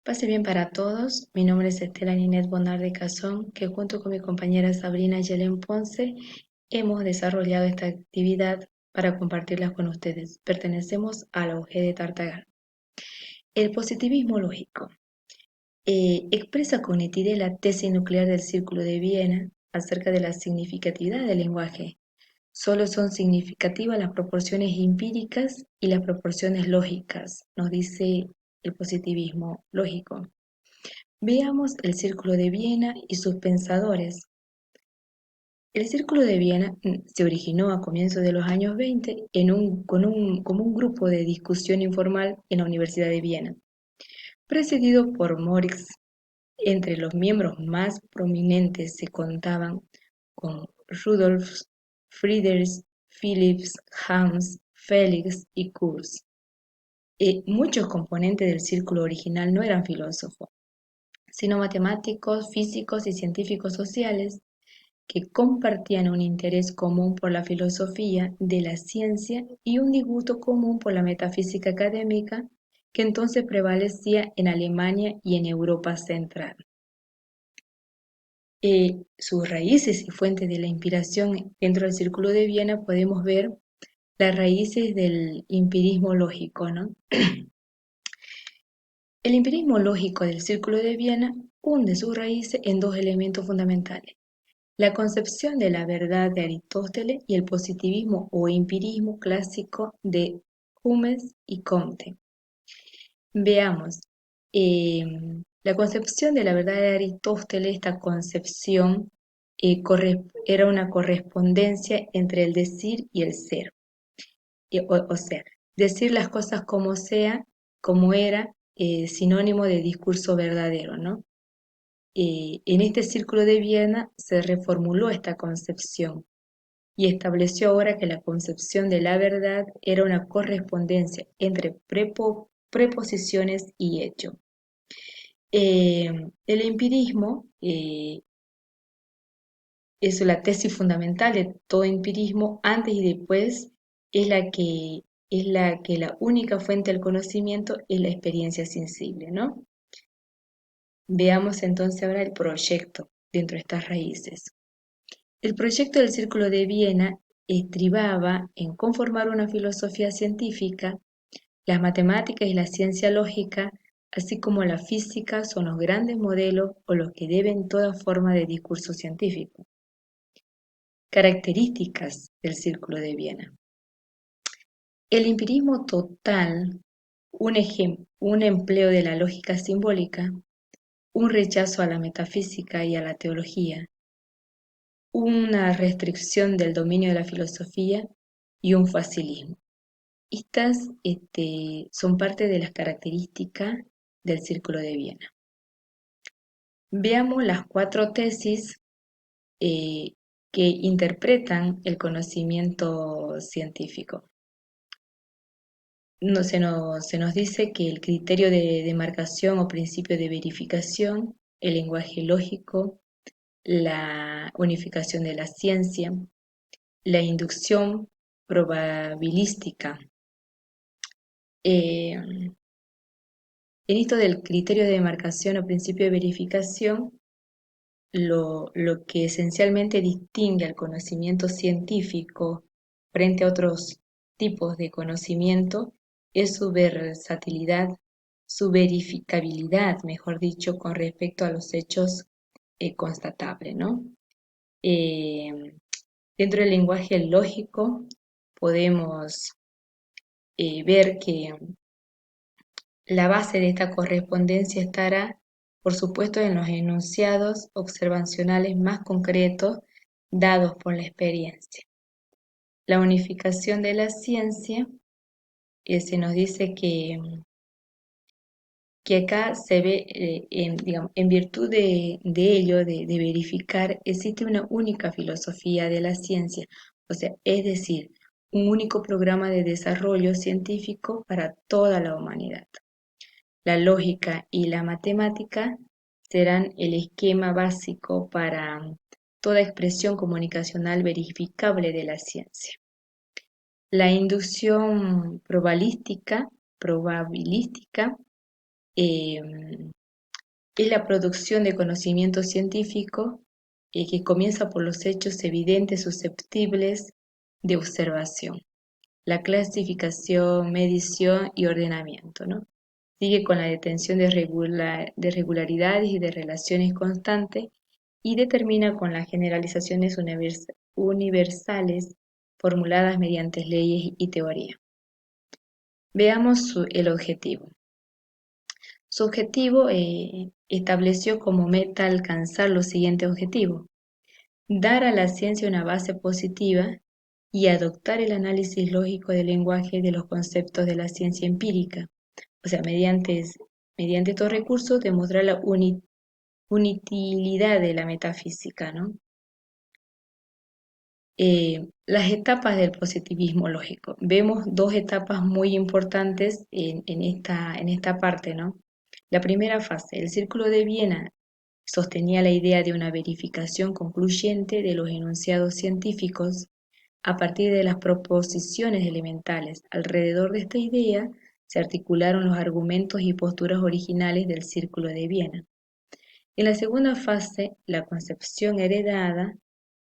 Pase bien para todos. Mi nombre es Estela Ninet Bonarde Cazón, que junto con mi compañera Sabrina Yelén Ponce hemos desarrollado esta actividad para compartirla con ustedes. Pertenecemos a la UG de Tartagal. El positivismo lógico expresa con nitidez la tesis nuclear del Círculo de Viena acerca de la significatividad del lenguaje. Solo son significativas las proporciones empíricas y las proporciones lógicas, nos dice el positivismo lógico. Veamos el Círculo de Viena y sus pensadores. El Círculo de Viena se originó a comienzos de los años 20 como un grupo de discusión informal en la Universidad de Viena, presidido por Moritz. Entre los miembros más prominentes se contaban con Rudolf, Friedrich, Philips, Hans, Felix y Kurz. Muchos componentes del círculo original no eran filósofos, sino matemáticos, físicos y científicos sociales que compartían un interés común por la filosofía de la ciencia y un disgusto común por la metafísica académica que entonces prevalecía en Alemania y en Europa central. Sus raíces y fuentes de la inspiración dentro del Círculo de Viena podemos ver las raíces del empirismo lógico, ¿no? El empirismo lógico del Círculo de Viena hunde sus raíces en dos elementos fundamentales: la concepción de la verdad de Aristóteles y el positivismo o empirismo clásico de Humes y Comte. Veamos, eh, la concepción de la verdad de Aristóteles, esta concepción era una correspondencia entre el decir y el ser. O sea, decir las cosas como sea, como era, sinónimo de discurso verdadero, ¿no? En este Círculo de Viena se reformuló esta concepción y estableció ahora que la concepción de la verdad era una correspondencia entre preposiciones y hecho. El empirismo es la tesis fundamental de todo empirismo. Antes y después es la única fuente del conocimiento es la experiencia sensible, ¿no? Veamos entonces ahora el proyecto dentro de estas raíces. El proyecto del Círculo de Viena estribaba en conformar una filosofía científica. Las matemáticas y la ciencia lógica, así como la física, son los grandes modelos o los que deben toda forma de discurso científico. Características del Círculo de Viena. El empirismo total, un empleo de la lógica simbólica, un rechazo a la metafísica y a la teología, una restricción del dominio de la filosofía y un facilismo. Estas son parte de las características del Círculo de Viena. Veamos las 4 tesis que interpretan el conocimiento científico. Se nos dice que el criterio de demarcación o principio de verificación, el lenguaje lógico, la unificación de la ciencia, la inducción probabilística. En esto del criterio de demarcación o principio de verificación, lo que esencialmente distingue al conocimiento científico frente a otros tipos de conocimiento es su versatilidad, su verificabilidad, mejor dicho, con respecto a los hechos constatables, ¿no? Dentro del lenguaje lógico podemos ver que la base de esta correspondencia estará, por supuesto, en los enunciados observacionales más concretos dados por la experiencia. La unificación de la ciencia, se nos dice que acá se ve, en virtud de ello, de verificar, existe una única filosofía de la ciencia, o sea, es decir, un único programa de desarrollo científico para toda la humanidad. La lógica y la matemática serán el esquema básico para toda expresión comunicacional verificable de la ciencia. La inducción probabilística es la producción de conocimiento científico que comienza por los hechos evidentes susceptibles de observación, la clasificación, medición y ordenamiento, ¿no? Sigue con la detención de regularidades y de relaciones constantes y determina con las generalizaciones universales formuladas mediante leyes y teoría. Veamos el objetivo. Su objetivo estableció como meta alcanzar los siguientes objetivos: dar a la ciencia una base positiva y adoptar el análisis lógico del lenguaje de los conceptos de la ciencia empírica, o sea, mediante estos recursos demostrar la unitilidad de la metafísica, ¿no? Las etapas del positivismo lógico. Vemos dos etapas muy importantes en esta parte, ¿no? La primera fase, el Círculo de Viena sostenía la idea de una verificación concluyente de los enunciados científicos a partir de las proposiciones elementales. Alrededor de esta idea se articularon los argumentos y posturas originales del Círculo de Viena. En la segunda fase, la concepción heredada,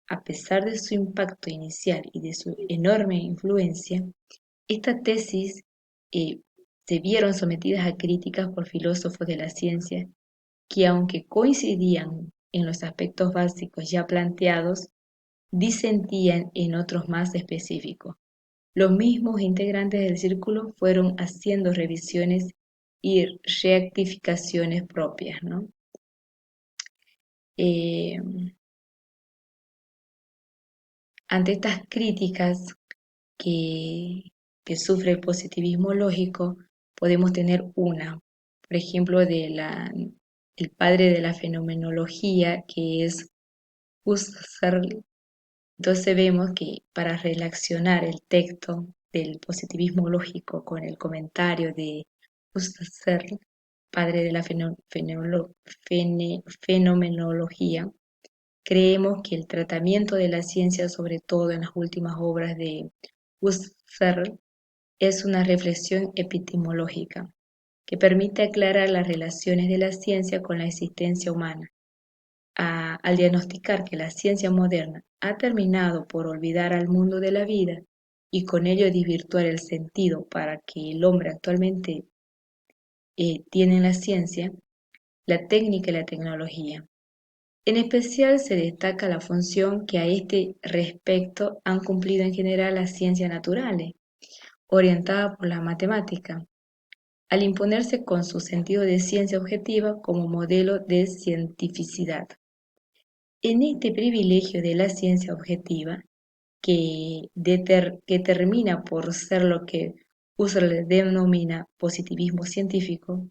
a pesar de su impacto inicial y de su enorme influencia, estas tesis se vieron sometidas a críticas por filósofos de la ciencia que, aunque coincidían en los aspectos básicos ya planteados, disentían en otros más específicos. Los mismos integrantes del círculo fueron haciendo revisiones y rectificaciones propias, ¿no? Eh, Ante estas críticas que, que sufre el positivismo lógico, podemos tener una, por ejemplo, el padre de la fenomenología, que es Husserl. Entonces vemos que para relacionar el texto del positivismo lógico con el comentario de Husserl, padre de la fenomenología, creemos que el tratamiento de la ciencia, sobre todo en las últimas obras de Husserl, es una reflexión epistemológica que permite aclarar las relaciones de la ciencia con la existencia humana. Al diagnosticar que la ciencia moderna ha terminado por olvidar al mundo de la vida y con ello desvirtuar el sentido para que el hombre actualmente tiene en la ciencia, la técnica y la tecnología. En especial se destaca la función que a este respecto han cumplido en general las ciencias naturales, orientadas por la matemática, al imponerse con su sentido de ciencia objetiva como modelo de cientificidad. En este privilegio de la ciencia objetiva, que termina por ser lo que Husserl denomina positivismo científico,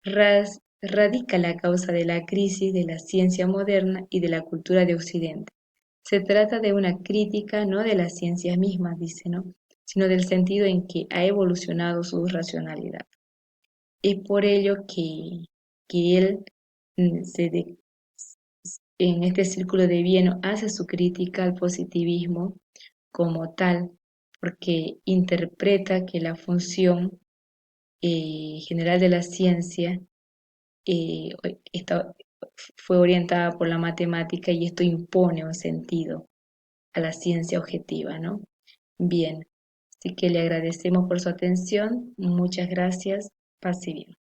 radica la causa de la crisis de la ciencia moderna y de la cultura de Occidente. Se trata de una crítica no de las ciencias mismas, dice, ¿no?, sino del sentido en que ha evolucionado su racionalidad. Es por ello que él en este círculo de Viena hace su crítica al positivismo como tal, porque interpreta que la función general de la ciencia eh, está- fue orientada por la matemática y esto impone un sentido a la ciencia objetiva, ¿no? Bien, así que le agradecemos por su atención. Muchas gracias. Pase bien.